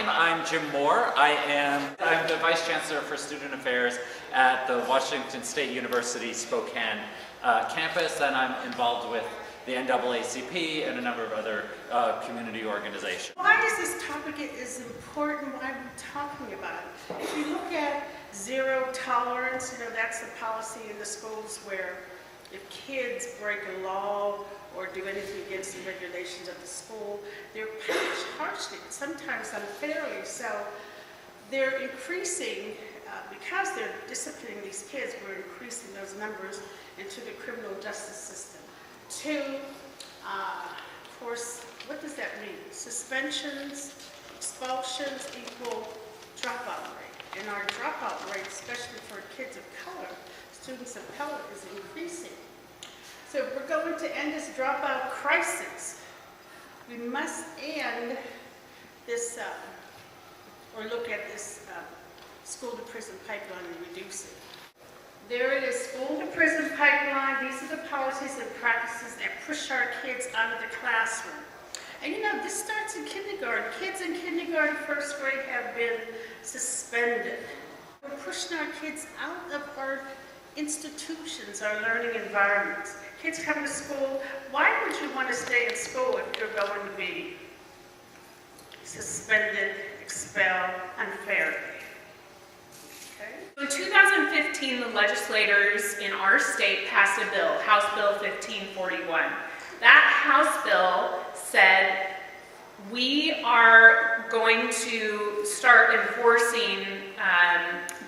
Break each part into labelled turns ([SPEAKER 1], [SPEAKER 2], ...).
[SPEAKER 1] name. I'm Jim Mohr. I'm the Vice Chancellor for Student Affairs at the Washington State University Spokane campus, and I'm involved with the NAACP and a number of other community organizations.
[SPEAKER 2] Why is this topic is important? Why are we talking about it? If you look at zero tolerance, that's the policy in the schools where if kids break a law or do anything against the regulations of the school, they're punished harshly, sometimes unfairly. So they're increasing, because they're disciplining these kids, we're increasing those numbers into the criminal justice system. Two, of course, what does that mean? Suspensions, expulsions equal dropout rate. And our dropout rate, especially for kids of color, students of color, is increasing. So if we're going to end this dropout crisis, we must end this, or look at this school-to-prison pipeline and reduce it. There it is, school-to-prison pipeline. These are the policies and practices that push our kids out of the classroom. And this starts in kindergarten. Kids in kindergarten, first grade have been suspended. We're pushing our kids out of our institutions, our learning environments. Kids come to school. Why would you want to stay in school if you're going to be suspended, expelled unfairly?
[SPEAKER 3] In 2015, the legislators in our state passed a bill, House Bill 1541. That House bill said we are going to start enforcing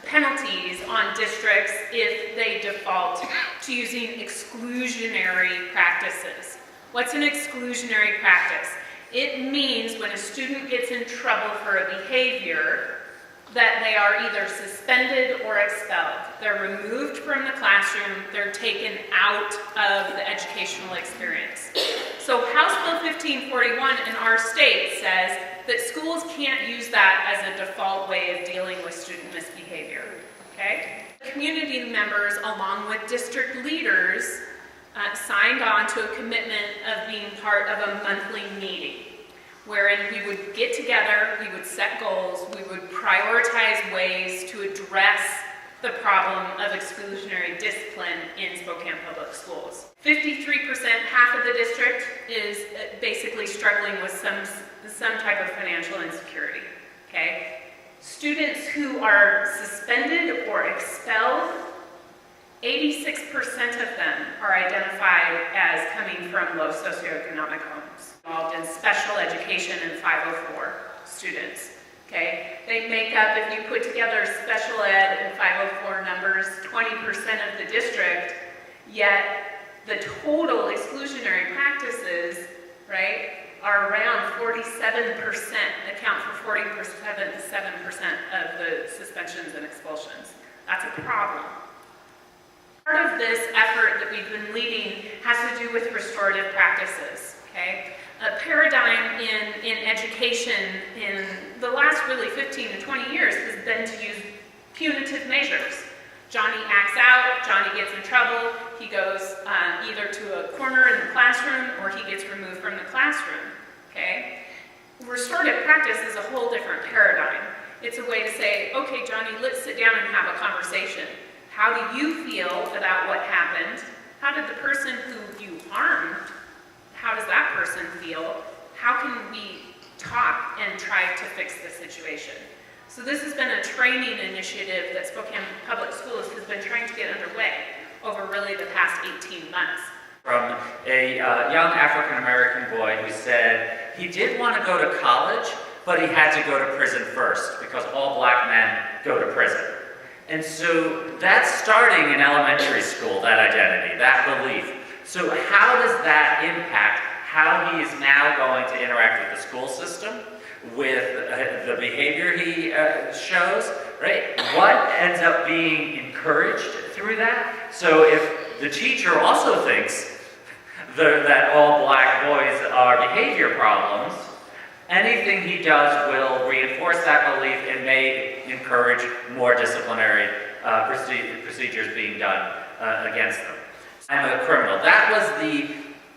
[SPEAKER 3] penalties on districts if they default to using exclusionary practices. What's an exclusionary practice? It means when a student gets in trouble for a behavior that they are either suspended or expelled. They're removed from the classroom, they're taken out of the educational experience. So House Bill 1541 in our state says that schools can't use that as a default way of dealing with student misbehavior, okay? Community members, along with district leaders, signed on to a commitment of being part of a monthly meeting, wherein we would get together, we would set goals, we would prioritize ways to address the problem of exclusionary discipline in Spokane Public Schools. 53%, half of the district, is basically struggling with some type of financial insecurity, okay? Students who are suspended or expelled, 86% of them are identified as coming from low socioeconomic homes, involved in special education and 504 students, okay? They make up, if you put together special ed and 504 numbers, 20% of the district, yet the total exclusionary practices, right, are around 47%, account for 47% of the suspensions and expulsions. That's a problem. Part of this effort that we've been leading has to do with restorative practices, okay? A paradigm in education in the last really 15 to 20 years has been to use punitive measures. Johnny acts out, Johnny gets in trouble, he goes either to a corner in the classroom or he gets removed from the classroom, okay? Restorative practice is a whole different paradigm. It's a way to say, okay, Johnny, let's sit down and have a conversation. How do you feel about what happened? How did the person who you harmed, how does that person feel? How can we talk and try to fix the situation? So this has been a training initiative that Spokane Public Schools has been trying to get underway over really the past 18 months.
[SPEAKER 1] From a young African-American boy who said he did want to go to college, but he had to go to prison first because all black men go to prison. And so that's starting in elementary school, that identity, that belief. So how does that impact how he is now going to interact with the school system, with the behavior he shows, right? What ends up being encouraged through that? So if the teacher also thinks that all black boys are behavior problems, anything he does will reinforce that belief and may encourage more disciplinary procedures being done against them. I'm a criminal. That was the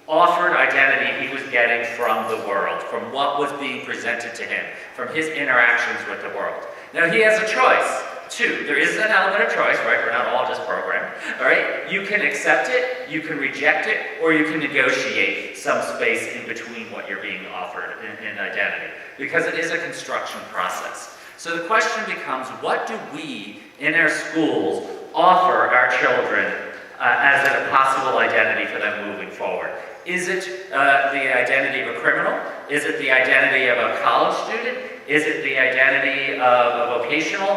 [SPEAKER 1] offered identity he was getting from the world, from what was being presented to him, from his interactions with the world. Now he has a choice, too. There is an element of choice, right? We're not all just programmed, all right? You can accept it, you can reject it, or you can negotiate some space in between what you're being offered in identity, because it is a construction process. So the question becomes, what do we in our schools offer our children as a possible identity for them moving forward? Is it the identity of a criminal? Is it the identity of a college student? Is it the identity of a vocational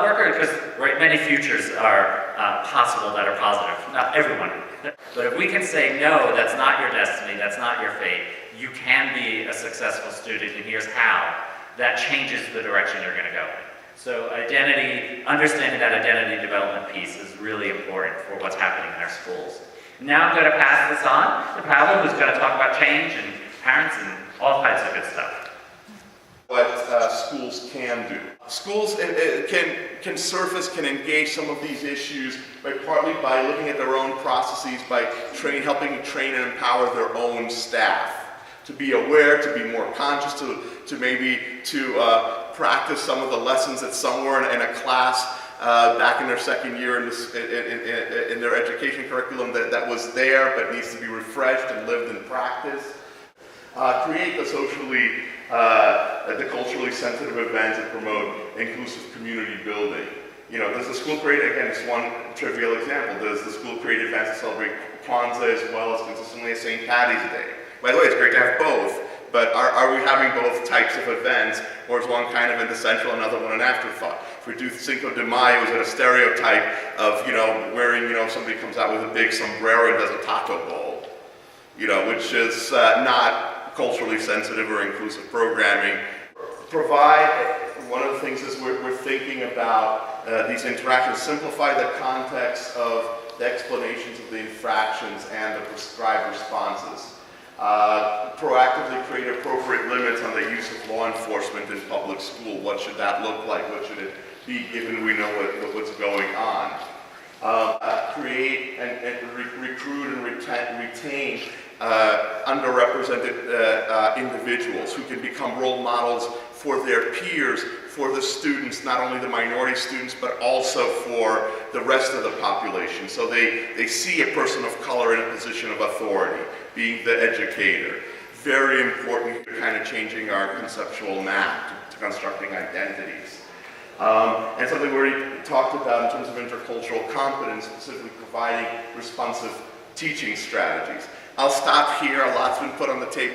[SPEAKER 1] worker? Because many futures are possible that are positive. Not everyone. But if we can say, no, that's not your destiny, that's not your fate, you can be a successful student, and here's how, that changes the direction you're going to go in. So identity, understanding that identity development piece is really important for what's happening in our schools. Now I'm going to pass this on to Pavel, who's going to talk about change and parents and all kinds of good stuff.
[SPEAKER 4] What schools can do. Schools can surface, can engage some of these issues partly by looking at their own processes, by helping train and empower their own staff to be aware, to be more conscious, to maybe practice some of the lessons that somewhere in a class back in their second year in their education curriculum that was there but needs to be refreshed and lived in practice. Create the culturally sensitive events that promote inclusive community building. You know, does the school create, again, it's one trivial example, does the school create events that celebrate Kwanzaa as well as consistently as St. Patty's Day? By the way, it's great to have both, but are we having both types of events, or is one kind of an essential, another one an afterthought? If we do Cinco de Mayo, is it a stereotype of, wearing, somebody comes out with a big sombrero and does a taco bowl, which is not culturally sensitive or inclusive programming. One of the things is we're thinking about these interactions, simplify the context of the explanations of the infractions and the prescribed responses. Proactively create appropriate limits on the use of law enforcement in public school. What should that look like? What should it be given we know what's going on? Create and recruit and retain underrepresented individuals who can become role models for their peers, for the students, not only the minority students, but also for the rest of the population. So they see a person of color in a position of authority, being the educator. Very important to kind of changing our conceptual map to constructing identities. And something we already talked about in terms of intercultural competence, specifically providing responsive teaching strategies. I'll stop here. A lot's been put on the table.